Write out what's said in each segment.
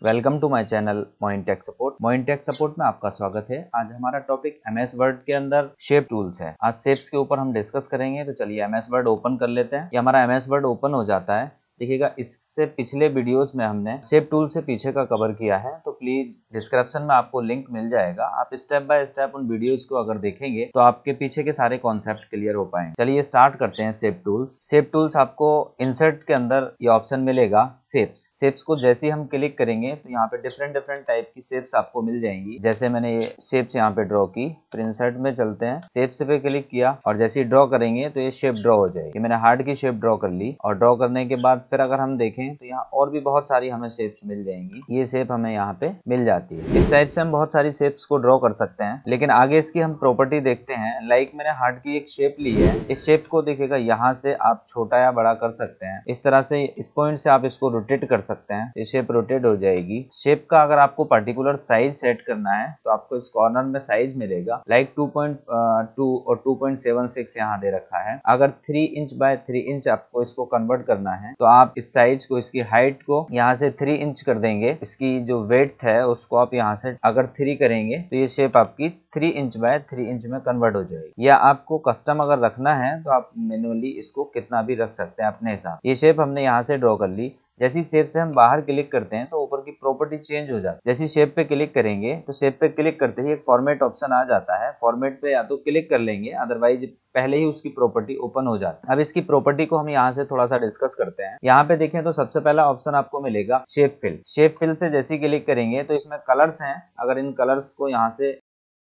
Welcome to my channel Moin tech support. Moin tech support में आपका स्वागत है। आज हमारा टॉपिक एमएस वर्ड के अंदर शेप टूल्स है। आज शेप्स के ऊपर हम डिस्कस करेंगे। तो चलिए एमएस वर्ड ओपन कर लेते हैं। ये हमारा एमएस वर्ड ओपन हो जाता है। देखिएगा, इससे पिछले वीडियोस में हमने शेप टूल से पीछे का कवर किया है, तो प्लीज डिस्क्रिप्शन में आपको लिंक मिल जाएगा। आप स्टेप बाय स्टेप उन वीडियोस को अगर देखेंगे तो आपके पीछे के सारे कॉन्सेप्ट क्लियर हो पाएंगे। चलिए स्टार्ट करते हैं। Shape tools. शेप टूल्स आपको इंसर्ट के अंदर ये ऑप्शन मिलेगा शेप्स। शेप्स को जैसे ही हम क्लिक करेंगे तो यहाँ पे डिफरेंट टाइप की शेप्स आपको मिल जाएंगी। जैसे मैंने ये शेप्स यहाँ पे ड्रॉ की, फिर इंसर्ट में चलते हैं, शेप्स पे क्लिक किया और जैसे ही ड्रॉ करेंगे तो ये शेप ड्रॉ हो जाएगी। मैंने हार्ट की शेप ड्रॉ कर ली और ड्रॉ करने के बाद फिर अगर हम देखें तो यहाँ और भी बहुत सारी हमें शेप्स मिल जाएंगी। ये शेप हमें यहाँ पे मिल जाती है। इस टाइप से हम बहुत सारी शेप्स को ड्रॉ कर सकते हैं, लेकिन आगे इसकी हम प्रॉपर्टी देखते हैं। लाइक मैंने हार्ट की एक शेप ली है। इस शेप को देखिएगा, यहाँ से आप छोटा या बड़ा कर सकते हैं। इस तरह से इस पॉइंट से आप इसको रोटेट कर सकते हैं। ये शेप रोटेट हो जाएगी। शेप का अगर आपको पर्टिकुलर साइज सेट करना है तो आपको इस कॉर्नर में साइज मिलेगा। लाइक 2.2 और 2.76 यहाँ दे रखा है। अगर 3 इंच बाय 3 इंच आपको इसको कन्वर्ट करना है तो आप इस साइज को, इसकी हाइट को यहाँ से 3 इंच कर देंगे। इसकी जो वेड्थ है उसको आप यहाँ से अगर 3 करेंगे तो ये शेप आपकी 3 इंच बाय 3 इंच में कन्वर्ट हो जाएगी। या आपको कस्टम अगर रखना है तो आप मैन्युअली इसको कितना भी रख सकते हैं अपने हिसाब। ये शेप हमने यहाँ से ड्रॉ कर ली। जैसी शेप से हम बाहर क्लिक करते हैं तो ऊपर की प्रॉपर्टी चेंज हो जाती है। जैसी शेप पे क्लिक करेंगे तो शेप पे क्लिक करते ही एक फॉर्मेट ऑप्शन आ जाता है। फॉर्मेट पे या तो क्लिक कर लेंगे, अदरवाइज पहले ही उसकी प्रॉपर्टी ओपन हो जाती है। अब इसकी प्रॉपर्टी को हम यहाँ से थोड़ा सा डिस्कस करते हैं। यहाँ पे देखें तो सबसे पहला ऑप्शन आपको मिलेगा शेप फिल। शेप फिल से जैसे ही क्लिक करेंगे तो इसमें कलर्स हैं। अगर इन कलर्स को यहाँ से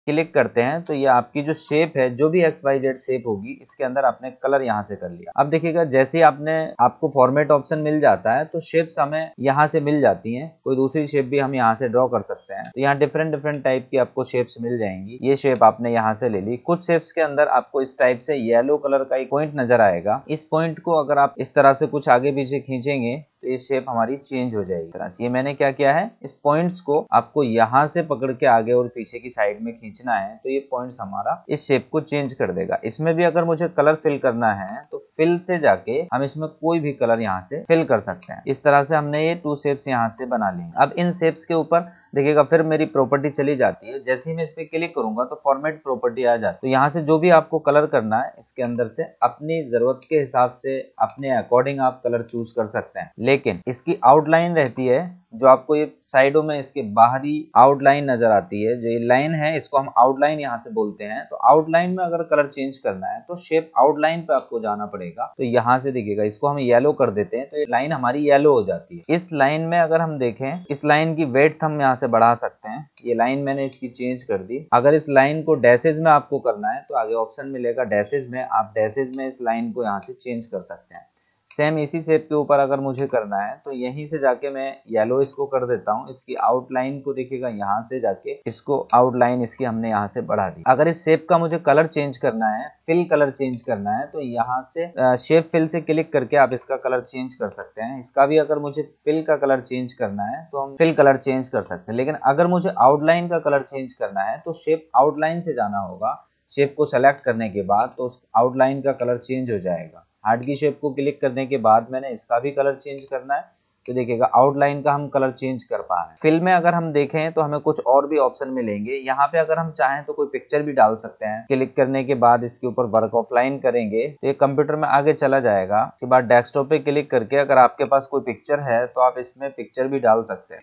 क्लिक करते हैं तो ये आपकी जो शेप है, जो भी XYZ शेप होगी, इसके अंदर आपने कलर यहाँ से कर लिया। अब देखिएगा, जैसे आपको फॉर्मेट ऑप्शन मिल जाता है तो शेप्स हमें यहाँ से मिल जाती हैं। कोई दूसरी शेप भी हम यहाँ से ड्रॉ कर सकते हैं। तो यहाँ डिफरेंट टाइप की आपको शेप्स मिल जाएंगी। ये शेप आपने यहाँ से ले ली। कुछ शेप्स के अंदर आपको इस टाइप से येलो कलर का एक पॉइंट नजर आएगा। इस पॉइंट को अगर आप इस तरह से कुछ आगे पीछे खींचेंगे तो ये शेप हमारी चेंज हो जाएगी। तरह से ये मैंने क्या किया है, इस पॉइंट्स को आपको यहाँ से पकड़ के आगे और पीछे की साइड में खींचना है तो ये पॉइंट्स हमारा इस शेप को चेंज कर देगा। इसमें भी अगर मुझे कलर फिल करना है तो फिल से जाके हम इसमें कोई भी कलर यहाँ से फिल कर सकते हैं। इस तरह से हमने ये 2 शेप्स यहाँ से बना ली। अब इन शेप्स के ऊपर देखिएगा फिर मेरी प्रॉपर्टी चली जाती है। जैसे ही मैं इस पे क्लिक करूंगा तो फॉर्मेट प्रॉपर्टी आ जाती है। तो यहाँ से जो भी आपको कलर करना है इसके अंदर से अपनी जरूरत के हिसाब से अपने अकॉर्डिंग आप कलर चूज कर सकते हैं। लेकिन इसकी आउटलाइन रहती है, जो आपको ये साइडों में इसके बाहरी आउटलाइन नजर आती है, जो ये लाइन है इसको हम आउटलाइन यहाँ से बोलते हैं। तो आउटलाइन में अगर कलर चेंज करना है तो शेप आउटलाइन पे आपको जाना पड़ेगा। तो यहाँ से देखिएगा, इसको हम येलो कर देते हैं तो ये लाइन हमारी येलो हो जाती है। इस लाइन में अगर हम देखें, इस लाइन की वेड्थ हम यहाँ से बढ़ा सकते हैं। ये लाइन मैंने इसकी चेंज कर दी। अगर इस लाइन को डैशेज में आपको करना है तो आगे ऑप्शन मिलेगा डैशेज में। आप डैशेज में इस लाइन को यहाँ से चेंज कर सकते हैं। सेम इसी शेप के ऊपर अगर मुझे करना है तो यहीं से जाके मैं येलो इसको कर देता हूँ। इसकी आउटलाइन को देखिएगा, यहाँ से जाके इसको आउटलाइन इसकी हमने यहाँ से बढ़ा दी। अगर इस शेप का मुझे कलर चेंज करना है, फिल कलर चेंज करना है, तो यहाँ से शेप फिल से क्लिक करके आप इसका कलर चेंज कर सकते हैं। इसका भी अगर मुझे फिल का कलर चेंज करना है तो हम फिल कलर चेंज कर सकते हैं। लेकिन अगर मुझे आउटलाइन का कलर चेंज करना है तो शेप आउटलाइन से जाना होगा। शेप को सेलेक्ट करने के बाद तो उस आउटलाइन का कलर चेंज हो जाएगा। हार्ट की शेप को क्लिक करने के बाद मैंने इसका भी कलर चेंज करना है तो देखिएगा आउटलाइन का हम कलर चेंज कर पा रहे हैं। फिल में अगर हम देखें तो हमें कुछ और भी ऑप्शन मिलेंगे। यहाँ पे अगर हम चाहें तो कोई पिक्चर भी डाल सकते हैं। क्लिक करने के बाद इसके ऊपर वर्क ऑफलाइन करेंगे तो ये कंप्यूटर में आगे चला जाएगा। उसके बाद डेस्कटॉप पे क्लिक करके अगर आपके पास कोई पिक्चर है तो आप इसमें पिक्चर भी डाल सकते हैं।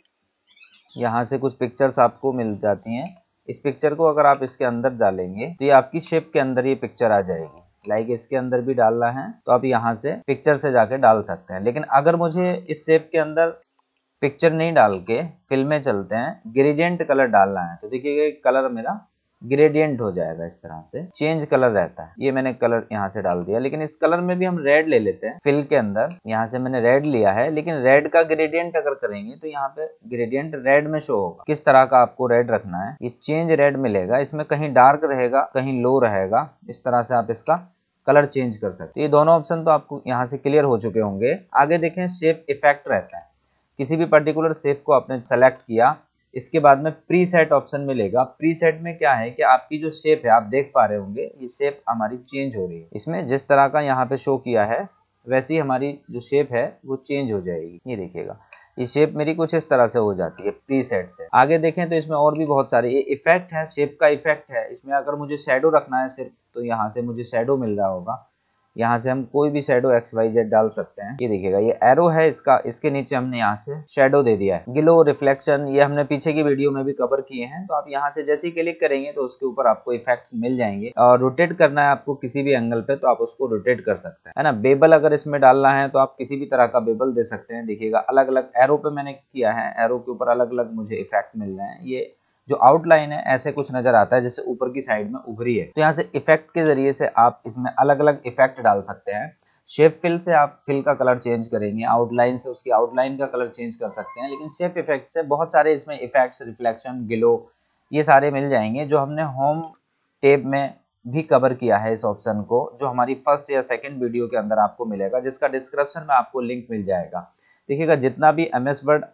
यहाँ से कुछ पिक्चर्स आपको मिल जाती हैं। इस पिक्चर को अगर आप इसके अंदर डालेंगे तो ये आपकी शेप के अंदर ये पिक्चर आ जाएगी। लाइक इसके अंदर भी डालना है तो आप यहाँ से पिक्चर से जाके डाल सकते हैं। लेकिन अगर मुझे इस शेप के अंदर पिक्चर नहीं डाल के फिल में चलते हैं, ग्रेडियंट कलर डालना है, तो देखिए कलर मेरा ग्रेडियंट हो जाएगा। इस तरह से चेंज कलर रहता है। ये मैंने कलर यहाँ से डाल दिया। लेकिन इस कलर में भी हम रेड ले लेते हैं। फिल के अंदर यहाँ से मैंने रेड लिया है, लेकिन रेड का ग्रेडियंट अगर करेंगे तो यहाँ पे ग्रेडियंट रेड में शो होगा। किस तरह का आपको रेड रखना है, ये चेंज रेड मिलेगा। इसमें कहीं डार्क रहेगा, कहीं लो रहेगा। इस तरह से आप इसका कलर चेंज कर सकते हैं। ये दोनों ऑप्शन तो आपको यहाँ से क्लियर हो चुके होंगे। आगे देखें, शेप इफेक्ट रहता है। किसी भी पर्टिकुलर शेप को आपने सेलेक्ट किया, इसके बाद में प्रीसेट ऑप्शन मिलेगा। प्रीसेट में क्या है कि आपकी जो शेप है, आप देख पा रहे होंगे ये शेप हमारी चेंज हो रही है। इसमें जिस तरह का यहाँ पे शो किया है वैसी हमारी जो शेप है वो चेंज हो जाएगी। ये देखिएगा, ये शेप मेरी कुछ इस तरह से हो जाती है प्रीसेट से। आगे देखें तो इसमें और भी बहुत सारे ये इफेक्ट है, शेप का इफेक्ट है। इसमें अगर मुझे शैडो रखना है सिर्फ, तो यहाँ से मुझे शैडो मिल रहा होगा। यहाँ से हम कोई भी शैडो XYZ डाल सकते हैं। ये देखिएगा ये एरो है इसका, इसके नीचे हमने यहाँ से शैडो दे दिया है। ग्लो, रिफ्लेक्शन, ये हमने पीछे की वीडियो में भी कवर किए हैं। तो आप यहाँ से जैसे ही क्लिक करेंगे तो उसके ऊपर आपको इफेक्ट्स मिल जाएंगे। और रोटेट करना है आपको किसी भी एंगल पे, तो आप उसको रोटेट कर सकते हैं, है ना। बेबल अगर इसमें डालना है तो आप किसी भी तरह का बेबल दे सकते हैं। देखिएगा अलग अलग एरो पे मैंने किया है, एरो के ऊपर अलग अलग मुझे इफेक्ट मिल रहे हैं। ये जो आउटलाइन है ऐसे कुछ नजर आता है जैसे ऊपर की साइड में उभरी है। तो यहाँ से इफेक्ट के जरिए से आप इसमें अलग अलग इफेक्ट डाल सकते हैं। शेप फिल से आप फिल का कलर चेंज करेंगे, आउटलाइन से उसकी आउटलाइन का कलर चेंज कर सकते हैं। लेकिन शेप इफेक्ट से बहुत सारे इसमें इफेक्ट्स, रिफ्लेक्शन, ग्लो, ये सारे मिल जाएंगे जो हमने होम टैब में भी कवर किया है इस ऑप्शन को, जो हमारी फर्स्ट या सेकंड वीडियो के अंदर आपको मिलेगा, जिसका डिस्क्रिप्शन में आपको लिंक मिल जाएगा। देखिएगा जितना भी MS वर्ड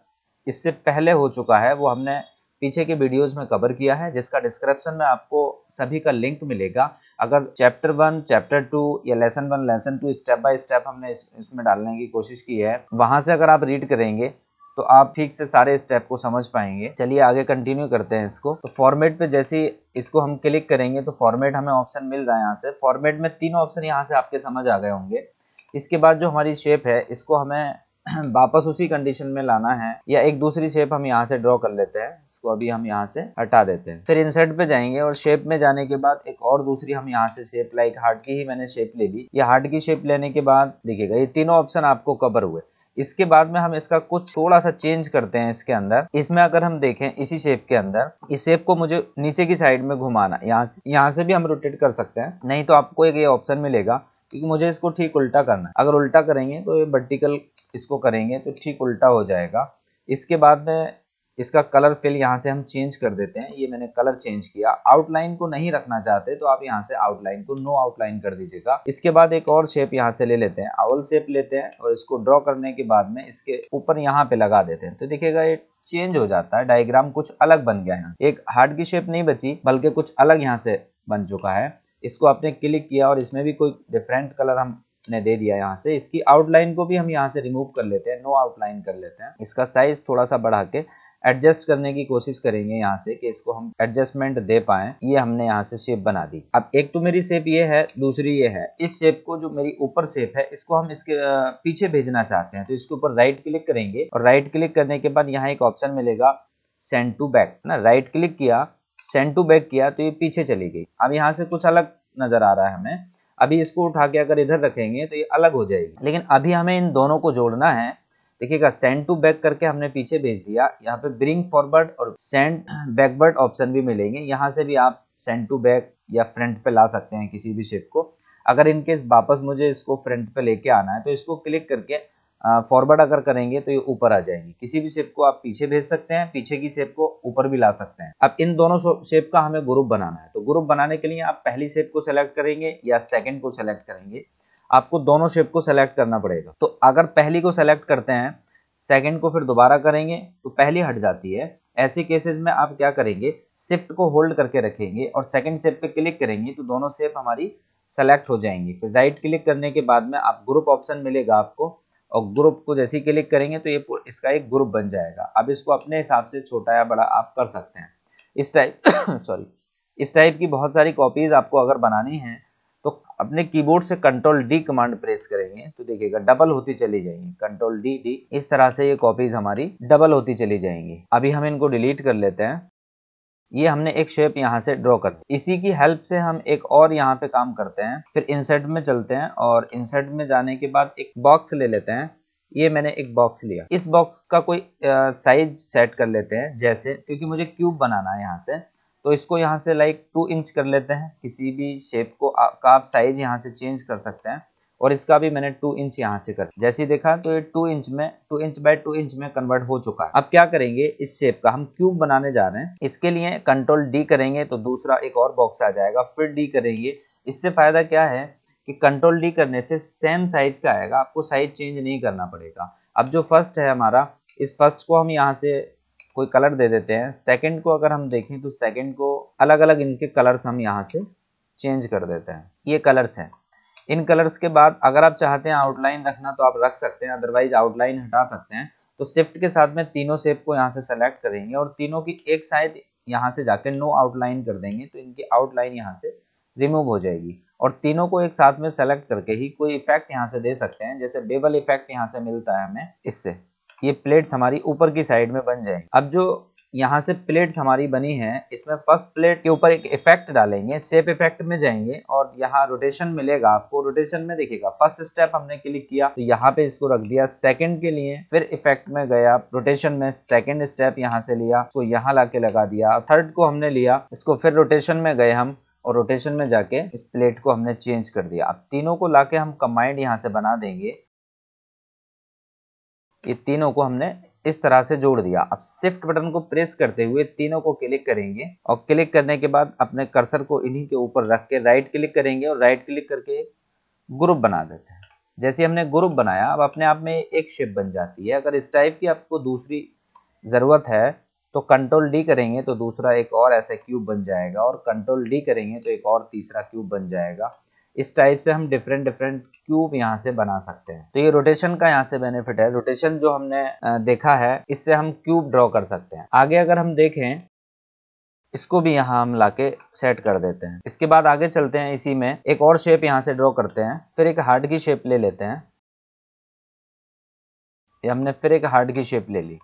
इससे पहले हो चुका है वो हमने पीछे के वीडियोस में कवर किया है, जिसका डिस्क्रिप्शन में आपको सभी का लिंक मिलेगा। अगर चैप्टर 1, चैप्टर 2 या lesson 1, lesson 2 step by step हमने इसमें डालने की कोशिश की है, वहां से अगर आप रीड करेंगे तो आप ठीक से सारे स्टेप को समझ पाएंगे। चलिए आगे कंटिन्यू करते हैं इसको। तो फॉर्मेट पे जैसे इसको हम क्लिक करेंगे तो फॉर्मेट हमें ऑप्शन मिल रहा है। यहाँ से फॉर्मेट में तीनों ऑप्शन यहाँ से आपके समझ आ गए होंगे। इसके बाद जो हमारी शेप है इसको हमें वापस उसी कंडीशन में लाना है, या एक दूसरी शेप हम यहाँ से ड्रॉ कर लेते हैं। इसको अभी हम यहाँ से हटा देते हैं। फिर इंसर्ट पे जाएंगे और शेप में जाने के बाद एक और दूसरी हम यहाँ से शेप, लाइक हार्ट की ही मैंने शेप ले ली। ये हार्ट की शेप लेने के बाद देखिएगा ये तीनों ऑप्शन आपको कवर हुए। इसके बाद में हम इसका कुछ थोड़ा सा चेंज करते हैं इसके अंदर। इसमें अगर हम देखें इसी शेप के अंदर, इस शेप को मुझे नीचे की साइड में घुमाना, यहाँ से भी हम रोटेट कर सकते हैं। नहीं तो आपको एक ये ऑप्शन मिलेगा, क्योंकि मुझे इसको ठीक उल्टा करना है। अगर उल्टा करेंगे तो ये वर्टिकल इसको करेंगे तो ठीक उल्टा हो जाएगा। इसके बाद में इसका कलर फिल यहाँ से हम चेंज कर देते हैं। ये मैंने कलर चेंज किया। आउटलाइन को नहीं रखना चाहते तो आप यहाँ से आउटलाइन को नो आउटलाइन कर दीजिएगा। इसके बाद एक और शेप यहाँ से ले लेते हैं, आउल शेप लेते हैं, और इसको ड्रॉ करने के बाद में इसके ऊपर यहाँ पे लगा देते हैं। तो देखिएगा ये चेंज हो जाता है, डायग्राम कुछ अलग बन गया है। एक हार्ट की शेप नहीं बची बल्कि कुछ अलग यहाँ से बन चुका है। इसको आपने क्लिक किया और इसमें भी कोई डिफरेंट कलर हमने दे दिया। यहाँ से इसकी आउटलाइन को भी हम यहाँ से रिमूव कर लेते हैं, नो आउटलाइन कर लेते हैं। इसका साइज थोड़ा सा बढ़ा के एडजस्ट करने की कोशिश करेंगे यहाँ से, कि इसको हम एडजस्टमेंट दे पाएं। ये हमने यहाँ से शेप बना दी। अब एक तो मेरी शेप ये है, दूसरी ये है। इस शेप को, जो मेरी ऊपर शेप है, इसको हम इसके पीछे भेजना चाहते हैं। तो इसके ऊपर राइट क्लिक करेंगे और राइट क्लिक करने के बाद यहाँ एक ऑप्शन मिलेगा सेंड टू बैक ना। राइट क्लिक किया, सेंड टू बैक किया तो ये पीछे चली गई। अब यहाँ से कुछ अलग नजर आ रहा है हमें। अभी इसको उठा के अगर इधर रखेंगे तो ये अलग हो जाएगी। लेकिन अभी हमें इन दोनों को जोड़ना है। देखिएगा सेंड टू बैक करके हमने पीछे भेज दिया। यहाँ पे ब्रिंग फॉरवर्ड और सेंड बैकवर्ड ऑप्शन भी मिलेंगे। यहाँ से भी आप सेंड टू बैक या फ्रंट पे ला सकते हैं किसी भी शेप को। अगर इनकेस वापस मुझे इसको फ्रंट पे लेके आना है तो इसको क्लिक करके फॉरवर्ड अगर करेंगे तो ये ऊपर आ जाएंगे। किसी भी शेप को आप पीछे भेज सकते हैं, पीछे की शेप को ऊपर भी ला सकते हैं। अब इन दोनों शेप का हमें ग्रुप बनाना है। तो ग्रुप बनाने के लिए आप पहली शेप को सेलेक्ट करेंगे या सेकंड को सेलेक्ट करेंगे। आपको दोनों शेप को सेलेक्ट करना पड़ेगा। तो अगर पहली को सेलेक्ट करते हैं, सेकंड को फिर दोबारा करेंगे तो पहली हट जाती है। ऐसे केसेस में आप क्या करेंगे, शिफ्ट को होल्ड करके रखेंगे और सेकंड शेप पे क्लिक करेंगे तो दोनों शेप हमारी सेलेक्ट हो जाएंगी। फिर राइट क्लिक करने के बाद में आप ग्रुप ऑप्शन मिलेगा आपको, और ग्रुप को जैसे ही क्लिक करेंगे तो ये इसका एक ग्रुप बन जाएगा। अब इसको अपने हिसाब से छोटा या बड़ा आप कर सकते हैं। इस टाइप इस टाइप की बहुत सारी कॉपीज आपको अगर बनानी है तो अपने कीबोर्ड से कंट्रोल डी कमांड प्रेस करेंगे तो देखिएगा डबल होती चली जाएंगी। कंट्रोल डी डी, इस तरह से ये कॉपीज हमारी डबल होती चली जाएंगी। अभी हम इनको डिलीट कर लेते हैं। ये हमने एक शेप यहाँ से ड्रॉ कर, इसी की हेल्प से हम एक और यहाँ पे काम करते हैं। फिर इंसर्ट में चलते हैं और इंसर्ट में जाने के बाद एक बॉक्स ले लेते हैं। ये मैंने एक बॉक्स लिया। इस बॉक्स का कोई साइज सेट कर लेते हैं, जैसे क्योंकि मुझे क्यूब बनाना है यहाँ से, तो इसको यहाँ से लाइक 2 इंच कर लेते हैं। किसी भी शेप को का आप साइज यहाँ से चेंज कर सकते हैं। और इसका भी मैंने 2 इंच यहाँ से कर, जैसे ही देखा तो ये 2 इंच बाय 2 इंच में कन्वर्ट हो चुका है। अब क्या करेंगे, इस शेप का हम क्यूब बनाने जा रहे हैं। इसके लिए कंट्रोल डी करेंगे तो दूसरा एक और बॉक्स आ जाएगा। फिर डी करेंगे। इससे फायदा क्या है कि कंट्रोल डी करने से सेम साइज का आएगा, आपको साइज चेंज नहीं करना पड़ेगा। अब जो फर्स्ट है हमारा, इस फर्स्ट को हम यहाँ से कोई कलर दे देते हैं। सेकंड को अगर हम देखें तो सेकंड को अलग अलग इनके कलर्स हम यहाँ से चेंज कर देते हैं। ये कलर्स हैं। इन कलर्स के बाद अगर आप चाहते हैं आउटलाइन रखना तो आप रख सकते हैं, अदरवाइज आउटलाइन हटा सकते हैं। तो शिफ्ट के साथ में तीनों शेप को यहाँ से सेलेक्ट करेंगे और तीनों की एक साइड यहाँ से जाके नो आउटलाइन कर देंगे, तो इनकी आउटलाइन यहाँ से रिमूव हो जाएगी। और तीनों को एक साथ में सेलेक्ट करके ही कोई इफेक्ट यहाँ से दे सकते हैं, जैसे बेवल इफेक्ट यहाँ से मिलता है हमें, इससे ये प्लेट्स हमारी ऊपर की साइड में बन जाएंगी। अब जो यहाँ से प्लेट्स हमारी बनी है, इसमें फर्स्ट प्लेट के ऊपर एक इफेक्ट डालेंगे, शेप इफेक्ट में जाएंगे और यहाँ रोटेशन मिलेगा आपको। रोटेशन में देखिएगा फर्स्ट स्टेप हमने क्लिक किया तो यहाँ पे इसको रख दिया सेकंड के लिए, फिर इफेक्ट में गया, रोटेशन में सेकंड स्टेप यहाँ से लिया, इसको यहाँ लाके लगा दिया। थर्ड को हमने लिया, इसको फिर रोटेशन में गए हम और रोटेशन में जाके इस प्लेट को हमने चेंज कर दिया। अब तीनों को लाके हम कंबाइंड यहाँ से बना देंगे। ये तीनों को हमने इस तरह से जोड़ दिया। अब शिफ्ट बटन को प्रेस करते हुए तीनों को क्लिक करेंगे और क्लिक करने के बाद अपने कर्सर को इन्हीं के ऊपर रख के राइट क्लिक करेंगे और राइट क्लिक करके ग्रुप बना देते हैं। जैसे हमने ग्रुप बनाया, अब अपने आप में एक शेप बन जाती है। अगर इस टाइप की आपको दूसरी जरूरत है तो कंट्रोल डी करेंगे तो दूसरा एक और ऐसे क्यूब बन जाएगा, और कंट्रोल डी करेंगे तो एक और तीसरा क्यूब बन जाएगा। इस टाइप से हम डिफरेंट क्यूब यहाँ से बना सकते हैं। तो ये रोटेशन का यहाँ से बेनिफिट है। रोटेशन जो हमने देखा है, इससे हम क्यूब ड्रॉ कर सकते हैं। आगे अगर हम देखें, इसको भी यहाँ हम लाके सेट कर देते हैं। इसके बाद आगे चलते हैं, इसी में एक और शेप यहाँ से ड्रॉ करते हैं। फिर एक हार्ट की शेप ले लेते हैं। ये हमने फिर एक हार्ट की शेप ले ली।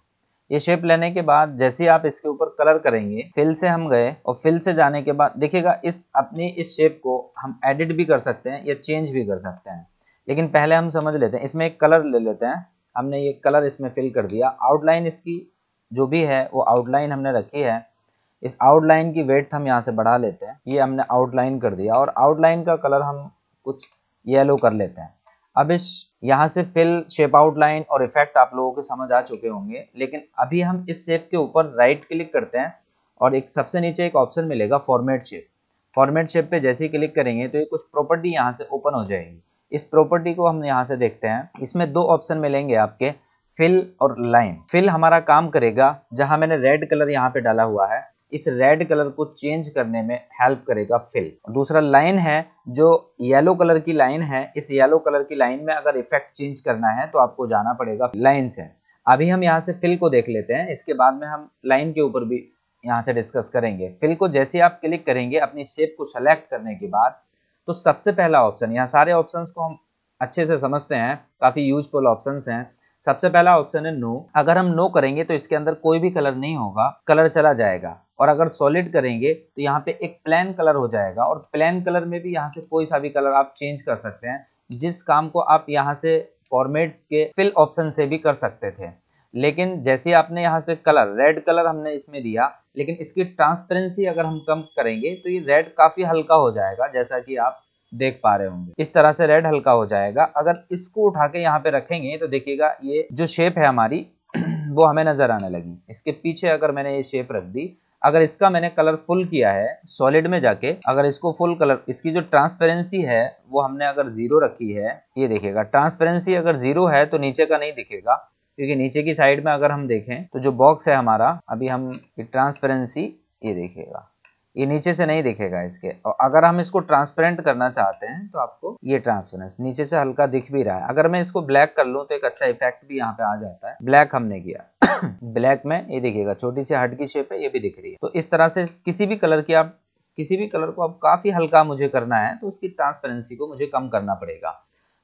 ये शेप लेने के बाद जैसे आप इसके ऊपर कलर करेंगे, फिल से हम गए और फिल से जाने के बाद देखिएगा इस शेप को हम एडिट भी कर सकते हैं या चेंज भी कर सकते हैं। लेकिन पहले हम समझ लेते हैं, इसमें एक कलर ले लेते हैं। हमने ये कलर इसमें फिल कर दिया। आउटलाइन इसकी जो भी है वो आउटलाइन हमने रखी है। इस आउटलाइन की वेट हम यहाँ से बढ़ा लेते हैं। ये हमने आउटलाइन कर दिया और आउटलाइन का कलर हम कुछ येलो कर लेते हैं। अब इस यहाँ से फिल, शेप आउटलाइन और इफेक्ट आप लोगों को समझ आ चुके होंगे। लेकिन अभी हम इस शेप के ऊपर राइट क्लिक करते हैं और एक सबसे नीचे एक ऑप्शन मिलेगा फॉर्मेट शेप। फॉर्मेट शेप पे जैसे ही क्लिक करेंगे तो ये कुछ प्रॉपर्टी यहाँ से ओपन हो जाएगी। इस प्रॉपर्टी को हम यहाँ से देखते हैं। इसमें दो ऑप्शन मिलेंगे आपके, फिल और लाइन। फिल हमारा काम करेगा, जहां मैंने रेड कलर यहाँ पे डाला हुआ है, इस रेड कलर को चेंज करने में हेल्प करेगा फिल। दूसरा लाइन है, जो येलो कलर की लाइन है। इस येलो कलर की लाइन में अगर इफेक्ट चेंज करना है तो आपको जाना पड़ेगा लाइन से। अभी हम यहाँ से फिल को देख लेते हैं, इसके बाद में हम लाइन के ऊपर भी यहाँ से डिस्कस करेंगे। फिल को जैसे आप क्लिक करेंगे अपनी शेप को सेलेक्ट करने के बाद, तो सबसे पहला ऑप्शन, यहाँ सारे ऑप्शंस को हम अच्छे से समझते हैं, काफी यूजफुल ऑप्शंस हैं। सबसे पहला ऑप्शन है नो। अगर हम नो करेंगे तो इसके अंदर कोई भी कलर नहीं होगा, कलर चला जाएगा। और अगर सॉलिड करेंगे तो यहाँ पे एक प्लेन कलर हो जाएगा, और प्लेन कलर में भी यहाँ से कोई सा भी कलर आप चेंज कर सकते हैं, जिस काम को आप यहाँ से फॉर्मेट के फिल ऑप्शन से भी कर सकते थे। लेकिन जैसे आपने यहाँ पे कलर, रेड कलर हमने इसमें दिया, लेकिन इसकी ट्रांसपेरेंसी अगर हम कम करेंगे तो ये रेड काफी हल्का हो जाएगा, जैसा कि आप देख पा रहे होंगे। इस तरह से रेड हल्का हो जाएगा। अगर इसको उठा के यहाँ पे रखेंगे तो देखिएगा ये जो शेप है हमारी वो हमें नजर आने लगी। इसके पीछे अगर मैंने ये शेप रख दी, अगर इसका मैंने कलर फुल किया है सॉलिड में जाके, अगर इसको फुल कलर, इसकी जो ट्रांसपेरेंसी है वो हमने अगर 0 रखी है, ये देखिएगा ट्रांसपेरेंसी अगर 0 है तो नीचे का नहीं दिखेगा, क्योंकि नीचे की साइड में अगर हम देखें तो जो बॉक्स है हमारा, अभी हम ट्रांसपेरेंसी, ये देखिएगा ये नीचे से नहीं दिखेगा इसके। और अगर हम इसको ट्रांसपेरेंट करना चाहते हैं तो आपको ये ट्रांसपेरेंस नीचे से हल्का दिख भी रहा है। अगर मैं इसको ब्लैक कर लूं तो एक अच्छा इफेक्ट भी यहाँ पे आ जाता है। ब्लैक हमने किया ब्लैक में ये देखिएगा छोटी सी हार्ट की शेप है, ये भी दिख रही है। तो इस तरह से किसी भी कलर को अब काफी हल्का मुझे करना है तो उसकी ट्रांसपेरेंसी को मुझे कम करना पड़ेगा।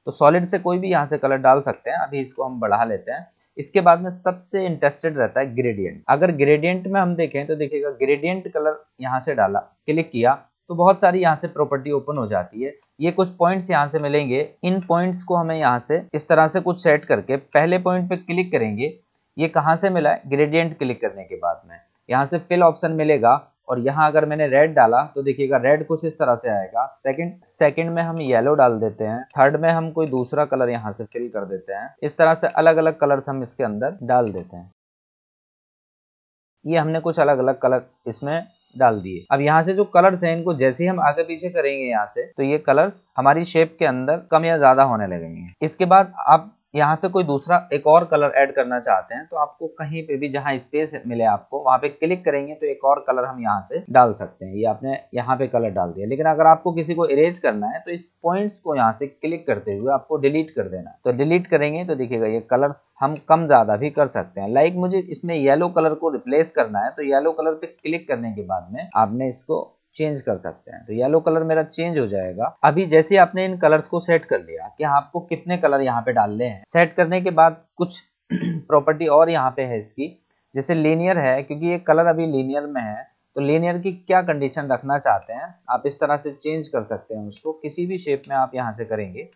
तो सॉलिड से कोई भी यहाँ से कलर डाल सकते हैं। अभी इसको हम बढ़ा लेते हैं। इसके बाद में सबसे इंटरेस्टेड रहता है ग्रेडियंट। अगर ग्रेडियंट में हम देखें तो देखिएगा ग्रेडियंट कलर यहाँ से डाला, क्लिक किया तो बहुत सारी यहाँ से प्रॉपर्टी ओपन हो जाती है। ये कुछ पॉइंट्स यहाँ से मिलेंगे। इन पॉइंट्स को हमें यहाँ से इस तरह से कुछ सेट करके पहले पॉइंट पे क्लिक करेंगे। ये कहाँ से मिला है? ग्रेडियंट क्लिक करने के बाद में यहाँ से फिल ऑप्शन मिलेगा, और यहाँ अगर मैंने रेड डाला तो देखिएगा रेड कुछ इस तरह से आएगा। सेकंड में हम येलो डाल देते हैं। थर्ड में हम कोई दूसरा कलर यहाँ से फिल कर देते हैं। इस तरह से अलग अलग कलर्स हम इसके अंदर डाल देते हैं। ये हमने कुछ अलग अलग कलर इसमें डाल दिए। अब यहाँ से जो कलर्स हैं इनको जैसे ही हम आगे पीछे करेंगे यहाँ से, तो ये कलर्स हमारी शेप के अंदर कम या ज्यादा होने लगेंगे। इसके बाद आप यहाँ पे कोई दूसरा एक और कलर ऐड करना चाहते हैं तो आपको कहीं पे भी जहाँ स्पेस मिले आपको वहां पे क्लिक करेंगे तो एक और कलर हम यहाँ से डाल सकते हैं। ये आपने यहाँ पे कलर डाल दिया, लेकिन अगर आपको किसी को इरेज करना है तो इस पॉइंट्स को यहाँ से क्लिक करते हुए आपको डिलीट कर देना। तो डिलीट करेंगे तो देखिएगा ये कलर्स हम कम ज्यादा भी कर सकते हैं। लाइक मुझे इसमें येलो कलर को रिप्लेस करना है तो येलो कलर पे क्लिक करने के बाद में आपने इसको चेंज कर सकते हैं। तो येलो कलर मेरा चेंज हो जाएगा। अभी जैसे आपने इन कलर्स को सेट कर लिया कि आपको कितने कलर यहाँ पे डालने हैं, सेट करने के बाद कुछ प्रॉपर्टी और यहाँ पे है इसकी, जैसे लीनियर है, क्योंकि ये कलर अभी लीनियर में है तो लीनियर की क्या कंडीशन रखना चाहते हैं आप इस तरह से चेंज कर सकते हैं। उसको किसी भी शेप में आप यहाँ से करेंगे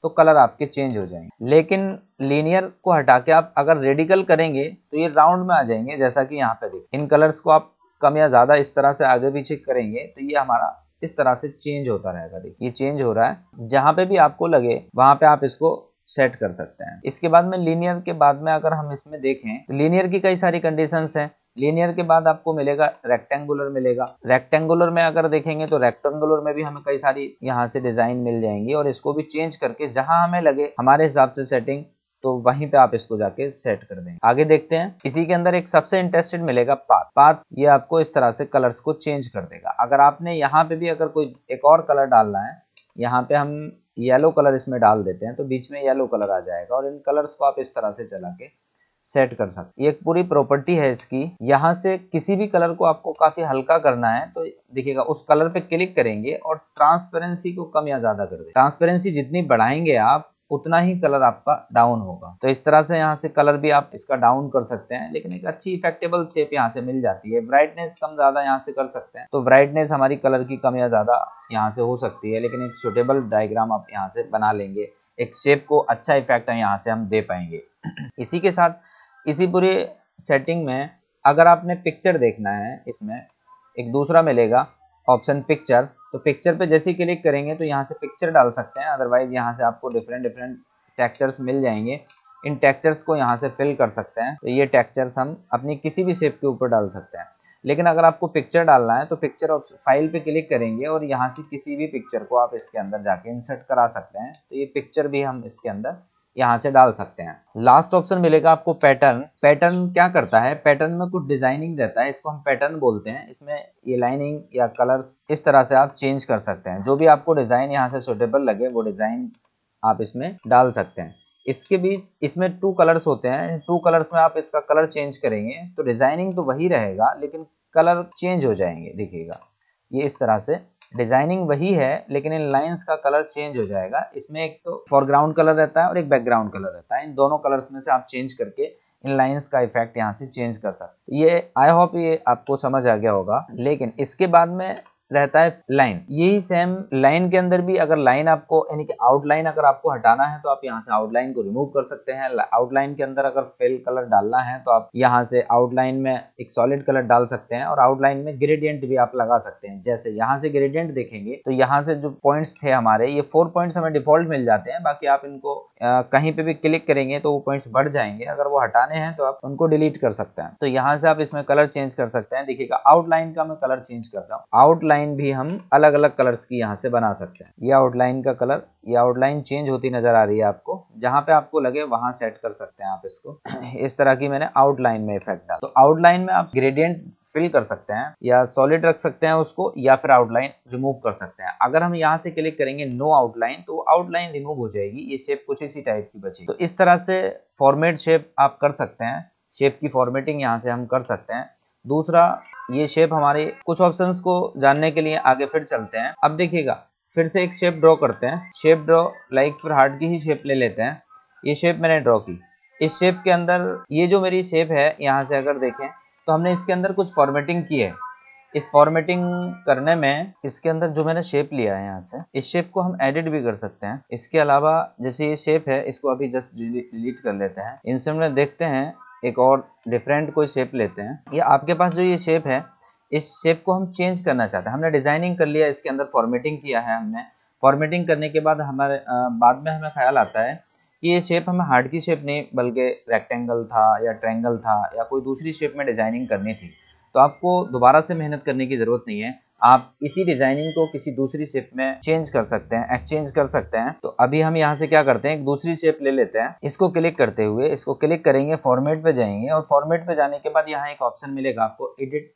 तो कलर आपके चेंज हो जाएंगे। लेकिन लीनियर को हटा के आप अगर रेडिकल करेंगे तो ये राउंड में आ जाएंगे। जैसा कि यहाँ पे देखिए इन कलर्स को आप कम या ज्यादा इस तरह से आगे पीछे करेंगे तो ये हमारा इस तरह से चेंज होता रहेगा। देखिए ये चेंज हो रहा है। जहां पे भी आपको लगे वहां पे आप इसको सेट कर सकते हैं। इसके बाद में लीनियर के बाद में अगर हम इसमें देखें तो लीनियर की कई सारी कंडीशंस हैं। लीनियर के बाद आपको मिलेगा रेक्टेंगुलर मिलेगा। रेक्टेंगुलर में अगर देखेंगे तो रेक्टेंगुलर में भी हमें कई सारी यहाँ से डिजाइन मिल जाएंगी और इसको भी चेंज करके जहां हमें लगे हमारे हिसाब से सेटिंग, तो वहीं पे आप इसको जाके सेट कर देंगे। आगे देखते हैं। इसी के अंदर एक सबसे इंटरेस्टेड मिलेगा पाथ। पाथ ये आपको इस तरह से कलर्स को चेंज कर देगा। अगर आपने यहाँ पे भी अगर कोई एक और कलर डालना है, यहाँ पे हम येलो कलर इसमें डाल देते हैं तो बीच में येलो कलर आ जाएगा और इन कलर्स को आप इस तरह से चला के सेट कर सकते हैं। ये एक पूरी प्रॉपर्टी है इसकी। यहाँ से किसी भी कलर को आपको काफी हल्का करना है तो देखिएगा उस कलर पे क्लिक करेंगे और ट्रांसपेरेंसी को कम या ज्यादा कर देंगे। ट्रांसपेरेंसी जितनी बढ़ाएंगे आप उतना ही कलर आपका डाउन होगा। तो इस तरह से यहाँ से कलर भी आप इसका डाउन कर सकते हैं, लेकिन एक अच्छी इफेक्टेबल शेप यहाँ से मिल जाती है। ब्राइटनेस कम ज्यादा यहाँ से कर सकते हैं, तो ब्राइटनेस हमारी कलर की कम या ज्यादा यहाँ से हो सकती है, लेकिन एक सुटेबल डायग्राम आप यहाँ से बना लेंगे। एक शेप को अच्छा इफेक्ट यहाँ से हम दे पाएंगे। इसी के साथ इसी पूरी सेटिंग में अगर आपने पिक्चर देखना है, इसमें एक दूसरा मिलेगा ऑप्शन पिक्चर। तो पिक्चर पे जैसे ही क्लिक करेंगे तो यहाँ से पिक्चर डाल सकते हैं। अदरवाइज यहाँ से आपको डिफरेंट टेक्सचर्स मिल जाएंगे। इन टेक्सचर्स को यहाँ से फिल कर सकते हैं। तो ये टेक्सचर्स हम अपनी किसी भी शेप के ऊपर डाल सकते हैं। लेकिन अगर आपको पिक्चर डालना है तो पिक्चर फाइल पे क्लिक करेंगे और यहाँ से किसी भी पिक्चर को आप इसके अंदर जाके इंसर्ट करा सकते हैं। तो ये पिक्चर भी हम इसके अंदर यहाँ से डाल सकते हैं। लास्ट ऑप्शन मिलेगा आपको पैटर्न। पैटर्न क्या करता है, पैटर्न में कुछ डिजाइनिंग रहता है, इसको हम पैटर्न बोलते हैं। इसमें ये लाइनिंग या कलर्स इस तरह से आप चेंज कर सकते हैं। जो भी आपको डिजाइन यहाँ से सुटेबल लगे वो डिजाइन आप इसमें डाल सकते हैं। इसके बीच इसमें 2 कलर्स होते हैं। इन 2 कलर्स में आप इसका कलर चेंज करेंगे तो डिजाइनिंग तो वही रहेगा लेकिन कलर चेंज हो जाएंगे। देखिएगा ये इस तरह से डिजाइनिंग वही है लेकिन इन लाइंस का कलर चेंज हो जाएगा। इसमें एक तो फोरग्राउंड कलर रहता है और एक बैकग्राउंड कलर रहता है। इन दोनों कलर्स में से आप चेंज करके इन लाइंस का इफेक्ट यहाँ से चेंज कर सकते हैं। ये आई होप ये आपको समझ आ गया होगा। लेकिन इसके बाद में रहता है लाइन। यही सेम लाइन के अंदर भी अगर लाइन आपको यानी कि आउटलाइन अगर आपको हटाना है तो आप यहाँ से आउटलाइन को रिमूव कर सकते हैं। आउटलाइन के अंदर अगर फिल कलर डालना है तो आप यहाँ से आउटलाइन में एक सॉलिड कलर डाल सकते हैं और आउटलाइन में ग्रेडियंट भी आप लगा सकते हैं। जैसे यहाँ से ग्रेडियंट देखेंगे तो यहाँ से जो पॉइंट्स थे हमारे, ये 4 पॉइंट्स हमें डिफॉल्ट मिल जाते हैं। बाकी आप इनको कहीं पे भी क्लिक करेंगे तो वो पॉइंट्स बढ़ जाएंगे। अगर वो हटाने हैं तो आप उनको डिलीट कर सकते हैं। तो यहाँ से आप इसमें कलर चेंज कर सकते हैं। देखिएगा आउटलाइन का मैं कलर चेंज कर रहा हूँ। आउटलाइन भी हम अलग अलग कलर्स की यहाँ से बना सकते हैं। ये आउटलाइन का कलर, ये आउटलाइन चेंज होती नजर आ रही है आपको। जहां पे आपको लगे वहां सेट कर सकते हैं आप इसको। इस तरह की मैंने आउटलाइन में इफेक्ट डाला। तो आउटलाइन में आप ग्रेडियंट फिल कर सकते हैं या सॉलिड रख सकते हैं उसको, या फिर आउटलाइन रिमूव कर सकते हैं। अगर हम यहाँ से क्लिक करेंगे नो आउटलाइन तो आउटलाइन रिमूव हो जाएगी। ये शेप कुछ इसी टाइप की बचेगी। तो इस तरह से फॉर्मेट शेप आप कर सकते हैं। शेप की फॉर्मेटिंग यहाँ से हम कर सकते हैं। दूसरा, ये शेप हमारे कुछ ऑप्शंस को जानने के लिए आगे फिर चलते हैं। अब देखिएगा फिर से एक शेप ड्रॉ करते हैं। शेप ड्रॉ लाइक फिर हार्ट की ही शेप ले लेते हैं। ये शेप मैंने ड्रॉ की। इस शेप के अंदर ये जो मेरी शेप है, यहाँ से अगर देखें तो हमने इसके अंदर कुछ फॉर्मेटिंग की है। इस फॉर्मेटिंग करने में इसके अंदर जो मैंने शेप लिया है यहाँ से, इस शेप को हम एडिट भी कर सकते हैं। इसके अलावा जैसे ये शेप है, इसको अभी जस्ट डिलीट कर लेते हैं। इनसे हमने देखते हैं एक और डिफरेंट कोई शेप लेते हैं। ये आपके पास जो ये शेप है, इस शेप को हम चेंज करना चाहते हैं। हमने डिजाइनिंग कर लिया, इसके अंदर फॉर्मेटिंग किया है हमने। फॉर्मेटिंग करने के बाद हमारे बाद में हमें ख्याल आता है कि ये शेप हमें हार्ट की शेप नहीं बल्कि रेक्टेंगल था या ट्रायंगल था या कोई दूसरी शेप में डिजाइनिंग करनी थी। तो आपको दोबारा से मेहनत करने की जरूरत नहीं है। आप इसी डिजाइनिंग को किसी दूसरी शेप में चेंज कर सकते हैं, एक्सचेंज कर सकते हैं। तो अभी हम यहाँ से क्या करते हैं, एक दूसरी शेप ले लेते हैं। इसको क्लिक करते हुए इसको क्लिक करेंगे, फॉर्मेट पे जाएंगे और फॉर्मेट पे जाने के बाद यहाँ एक ऑप्शन मिलेगा आपको एडिट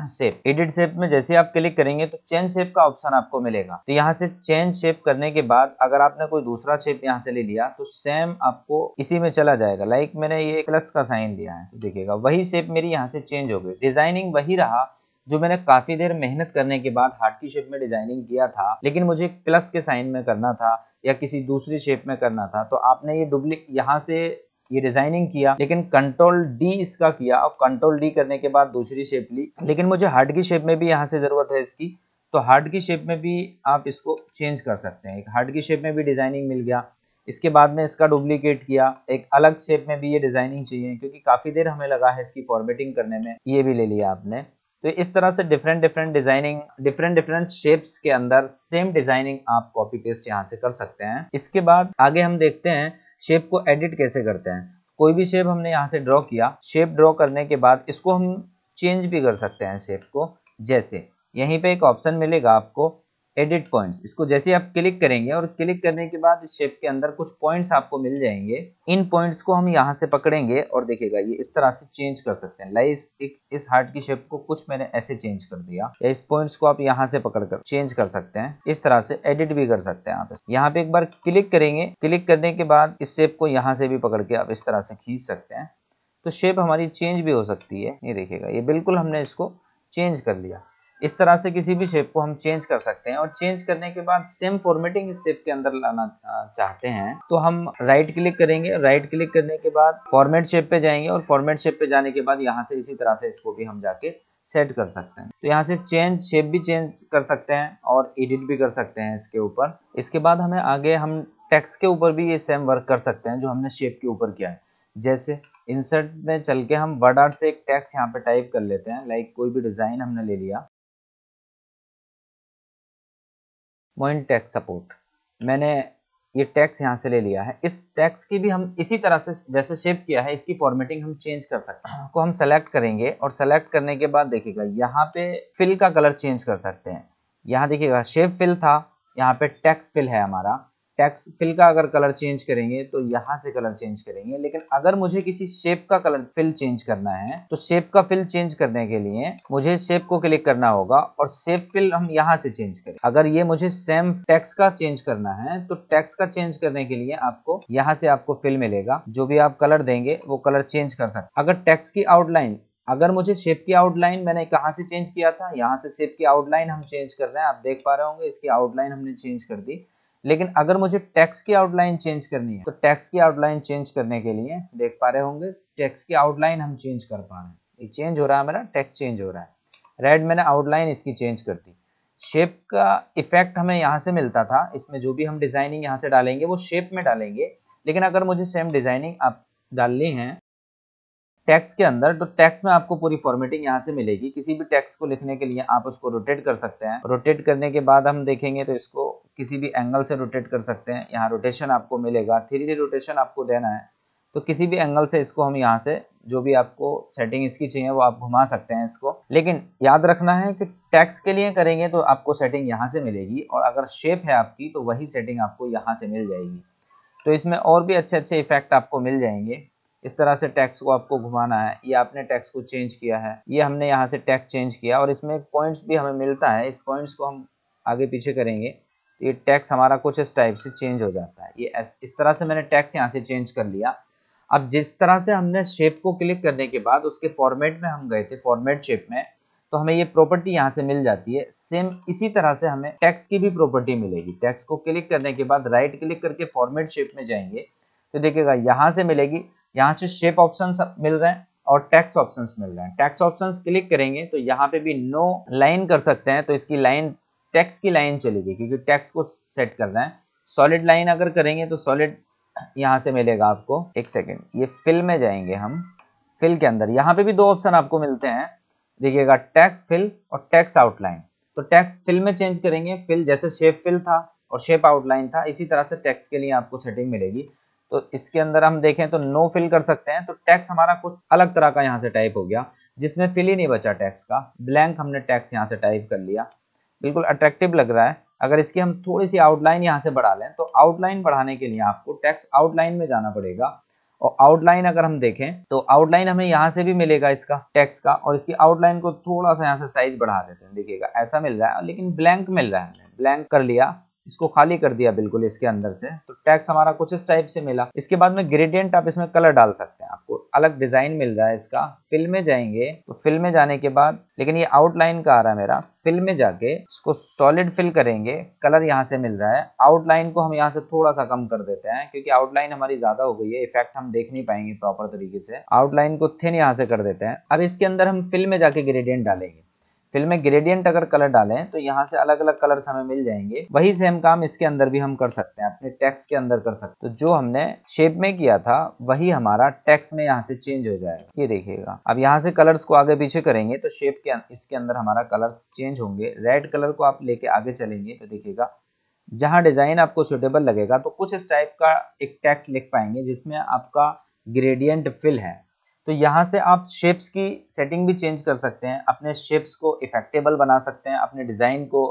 शेप। एडिट शेप में जैसे आप क्लिक करेंगे तो चेंज शेप का ऑप्शन आपको मिलेगा। तो यहाँ से चेंज शेप करने के बाद अगर आपने कोई दूसरा शेप यहाँ से ले लिया तो सेम आपको इसी में चला जाएगा। लाइक मैंने ये प्लस का साइन लिया है तो देखिएगा वही शेप मेरी यहाँ से चेंज हो गई। डिजाइनिंग वही रहा जो मैंने काफी देर मेहनत करने के बाद हार्ट की शेप में डिजाइनिंग किया था, लेकिन मुझे प्लस के साइन में करना था या किसी दूसरी शेप में करना था। तो आपने ये डुप्लीकेट यहाँ से ये डिजाइनिंग किया, लेकिन कंट्रोल डी इसका किया और कंट्रोल डी करने के बाद दूसरी शेप ली। लेकिन मुझे हार्ट की शेप में भी यहाँ से जरूरत है इसकी, तो हार्ट की शेप में भी आप इसको चेंज कर सकते हैं। एक हार्ट की शेप में भी डिजाइनिंग मिल गया, इसके बाद में इसका डुप्लीकेट किया, एक अलग शेप में भी ये डिजाइनिंग चाहिए क्योंकि काफी देर हमें लगा है इसकी फॉर्मेटिंग करने में, ये भी ले लिया आपने। तो इस तरह से डिफरेंट डिजाइनिंग, डिफरेंट शेप्स के अंदर सेम डिजाइनिंग आप कॉपी पेस्ट यहाँ से कर सकते हैं। इसके बाद आगे हम देखते हैं शेप को एडिट कैसे करते हैं। कोई भी शेप हमने यहाँ से ड्रॉ किया, शेप ड्रॉ करने के बाद इसको हम चेंज भी कर सकते हैं शेप को। जैसे यहीं पे एक ऑप्शन मिलेगा आपको एडिट पॉइंट्स, इसको जैसे आप क्लिक करेंगे और क्लिक करने के बाद इस शेप के अंदर कुछ पॉइंट्स आपको मिल जाएंगे। इन पॉइंट्स को हम यहाँ से पकड़ेंगे और देखिएगा ये इस तरह से चेंज कर सकते हैं। लाइक इस हार्ट की शेप को कुछ मैंने ऐसे चेंज कर दिया, या इस पॉइंट्स को आप यहाँ से पकड़कर चेंज कर सकते हैं। इस तरह से एडिट भी कर सकते हैं आप। यहाँ पे एक बार क्लिक करेंगे, क्लिक करने के बाद इस शेप को यहाँ से भी पकड़ के आप इस तरह से खींच सकते हैं, तो शेप हमारी चेंज भी हो सकती है। ये देखिएगा ये बिल्कुल हमने इसको चेंज कर लिया। इस तरह से किसी भी शेप को हम चेंज कर सकते हैं और चेंज करने के बाद सेम फॉर्मेटिंग इस शेप के अंदर लाना चाहते हैं तो हम राइट क्लिक करेंगे। राइट क्लिक करने के बाद फॉर्मेट शेप पे जाएंगे और फॉर्मेट शेप पे जाने के बाद यहाँ से इसी तरह से इसको भी हम जाके सेट कर सकते हैं। तो यहाँ से चेंज शेप भी चेंज कर सकते हैं और एडिट भी कर सकते हैं इसके ऊपर। इसके बाद हमें आगे हम टेक्स्ट के ऊपर भी ये सेम वर्क कर सकते हैं जो हमने शेप के ऊपर किया है। जैसे इंसर्ट में चल के हम वर्ड आर्ट से एक टेक्स्ट यहाँ पे टाइप कर लेते हैं। लाइक कोई भी डिजाइन हमने ले लिया, पॉइंट टेक्स्ट सपोर्ट, मैंने ये टेक्स्ट यहाँ से ले लिया है। इस टेक्स्ट की भी हम इसी तरह से जैसे शेप किया है इसकी फॉर्मेटिंग हम चेंज कर सकते हैं। को हम सेलेक्ट करेंगे और सेलेक्ट करने के बाद देखिएगा यहाँ पे फिल का कलर चेंज कर सकते हैं। यहाँ देखिएगा शेप फिल था, यहाँ पे टेक्स्ट फिल है हमारा। टेक्स्ट फिल का अगर कलर चेंज करेंगे तो यहाँ से कलर चेंज करेंगे, लेकिन अगर मुझे किसी शेप का कलर फिल चेंज करना है तो शेप का फिल चेंज करने के लिए मुझे शेप को क्लिक करना होगा और शेप फिल हम यहाँ से चेंज करें। अगर ये मुझे सेम टेक्स्ट का चेंज करना है तो टेक्स्ट का चेंज करने के लिए आपको यहाँ से आपको फिल मिलेगा, जो भी आप कलर देंगे वो कलर चेंज कर सकते। अगर टेक्स्ट की आउटलाइन, अगर मुझे शेप की आउटलाइन मैंने कहाँ से चेंज किया था, यहाँ से शेप की आउटलाइन हम चेंज कर रहे हैं। आप देख पा रहे होंगे इसकी आउटलाइन हमने चेंज कर दी। लेकिन अगर मुझे टेक्स्ट की आउटलाइन चेंज करनी है तो टेक्स्ट की आउटलाइन चेंज करने के लिए देख पा रहे होंगे टेक्स्ट की आउटलाइन हम चेंज कर पा रहे हैं। ये चेंज हो रहा है, मेरा टेक्स्ट चेंज हो रहा है। रेड मैंने आउटलाइन इसकी चेंज कर दी। शेप का इफेक्ट हमें यहाँ से मिलता था, इसमें जो भी हम डिजाइनिंग यहाँ से डालेंगे वो शेप में डालेंगे। लेकिन अगर मुझे सेम डिजाइनिंग आप डालनी है टेक्स्ट के अंदर तो टेक्स्ट में आपको पूरी फॉर्मेटिंग यहाँ से मिलेगी। किसी भी टेक्स्ट को लिखने के लिए आप उसको रोटेट कर सकते हैं। रोटेट करने के बाद हम देखेंगे तो इसको किसी भी एंगल से रोटेट कर सकते हैं। यहाँ रोटेशन आपको मिलेगा, 3D रोटेशन आपको देना है तो किसी भी एंगल से इसको हम यहाँ से जो भी आपको सेटिंग इसकी चाहिए वो आप घुमा सकते हैं इसको। लेकिन याद रखना है कि टेक्स्ट के लिए करेंगे तो आपको सेटिंग यहाँ से मिलेगी और अगर शेप है आपकी तो वही सेटिंग आपको यहाँ से मिल जाएगी। तो इसमें और भी अच्छे इफेक्ट आपको मिल जाएंगे। इस तरह से टेक्स्ट को आपको घुमाना है। ये आपने टेक्स्ट को चेंज किया है, ये हमने यहाँ से टेक्स्ट चेंज किया और इसमें पॉइंट्स भी हमें मिलता है। इस पॉइंट्स को हम आगे पीछे करेंगे तो ये टेक्स्ट हमारा कुछ इस टाइप से चेंज हो जाता है। ये इस तरह से मैंने टेक्स्ट यहाँ से चेंज कर लिया। अब जिस तरह से हमने शेप को क्लिक करने के बाद उसके फॉर्मेट में हम गए थे, फॉर्मेट शेप में, तो हमें ये प्रॉपर्टी यहाँ से मिल जाती है। सेम इसी तरह से हमें टेक्स्ट की भी प्रॉपर्टी मिलेगी। टेक्स्ट को क्लिक करने के बाद राइट क्लिक करके फॉर्मेट शेप में जाएंगे तो देखिएगा यहाँ से मिलेगी। यहाँ से शेप ऑप्शंस मिल रहे हैं और टेक्स्ट ऑप्शंस मिल रहे हैं। टेक्स्ट ऑप्शंस क्लिक करेंगे तो यहाँ पे भी नो लाइन कर सकते हैं, तो इसकी लाइन टेक्स्ट की लाइन चलेगी क्योंकि टेक्स्ट को सेट कर रहे हैं। सॉलिड लाइन अगर करेंगे तो सॉलिड यहाँ से मिलेगा आपको। एक सेकेंड, ये फिल में जाएंगे हम। फिल के अंदर यहाँ पे भी दो ऑप्शन आपको मिलते हैं, देखिएगा टेक्स्ट फिल और टेक्स्ट आउटलाइन। तो टेक्स्ट फिल में चेंज करेंगे, फिल जैसे शेप फिल था और शेप आउटलाइन था, इसी तरह से टेक्स्ट के लिए आपको सेटिंग मिलेगी। तो इसके अंदर हम देखें तो नो फिल कर सकते हैं, तो टेक्स्ट हमारा कुछ अलग तरह का यहाँ से टाइप हो गया जिसमें फिल ही नहीं बचा टेक्स्ट का। ब्लैंक हमने टेक्स्ट यहाँ से टाइप कर लिया। बिल्कुल अट्रैक्टिव लग रहा है। अगर इसकी हम थोड़ी सी आउटलाइन यहाँ से बढ़ा लें, तो आउटलाइन बढ़ाने के लिए आपको टेक्स्ट आउटलाइन में जाना पड़ेगा। और आउटलाइन अगर हम देखें तो आउटलाइन हमें यहाँ से भी मिलेगा इसका टेक्स्ट का, और इसकी आउटलाइन को थोड़ा सा यहाँ से साइज बढ़ा देते हैं, देखिएगा ऐसा मिल रहा है, लेकिन ब्लैंक मिल रहा है। हमें ब्लैंक कर लिया, इसको खाली कर दिया बिल्कुल इसके अंदर से, तो टेक्स्ट हमारा कुछ इस टाइप से मिला। इसके बाद में ग्रेडियंट आप इसमें कलर डाल सकते हैं, आपको अलग डिजाइन मिल रहा है इसका। फिल में जाएंगे तो फिल में जाने के बाद, लेकिन ये आउटलाइन का आ रहा है मेरा, फिल में जाके इसको सॉलिड फिल करेंगे, कलर यहाँ से मिल रहा है। आउटलाइन को हम यहाँ से थोड़ा सा कम कर देते हैं, क्योंकि आउटलाइन हमारी ज्यादा हो गई है, इफेक्ट हम देख नहीं पाएंगे प्रॉपर तरीके से। आउटलाइन को थिन यहाँ से कर देते हैं। अब इसके अंदर हम फिल में जाके ग्रेडियंट डालेंगे। फिल में ग्रेडियंट अगर कलर डालें तो यहाँ से अलग अलग कलर्स हमें मिल जाएंगे। वही सेम काम इसके अंदर भी हम कर सकते हैं, अपने टेक्स्ट के अंदर कर सकते हैं। तो जो हमने शेप में किया था वही हमारा टेक्स्ट में यहाँ से चेंज हो जाएगा। ये देखिएगा, अब यहाँ से कलर्स को आगे पीछे करेंगे तो शेप के इसके अंदर हमारा कलर्स चेंज होंगे। रेड कलर को आप लेके आगे चलेंगे तो देखिएगा, जहाँ डिजाइन आपको सुटेबल लगेगा तो कुछ इस टाइप का एक टेक्स्ट लिख पाएंगे जिसमें आपका ग्रेडियंट फिल है। तो यहाँ से आप शेप्स की सेटिंग भी चेंज कर सकते हैं, अपने शेप्स को इफेक्टेबल बना सकते हैं, अपने डिजाइन को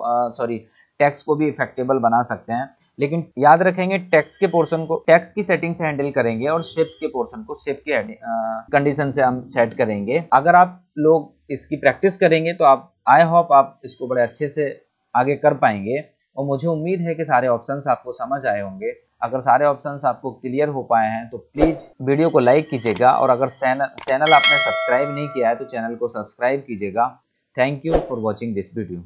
टेक्स्ट को भी इफेक्टेबल बना सकते हैं। लेकिन याद रखेंगे टेक्स्ट के पोर्शन को टेक्स्ट की सेटिंग से हैंडल करेंगे, और शेप के पोर्शन को शेप के कंडीशन से हम सेट करेंगे। अगर आप लोग इसकी प्रैक्टिस करेंगे तो आप, आई होप आप इसको बड़े अच्छे से आगे कर पाएंगे। और मुझे उम्मीद है कि सारे ऑप्शंस आपको समझ आए होंगे। अगर सारे ऑप्शंस आपको क्लियर हो पाए हैं तो प्लीज वीडियो को लाइक कीजिएगा, और अगर चैनल आपने सब्सक्राइब नहीं किया है तो चैनल को सब्सक्राइब कीजिएगा। Thank you for watching this video.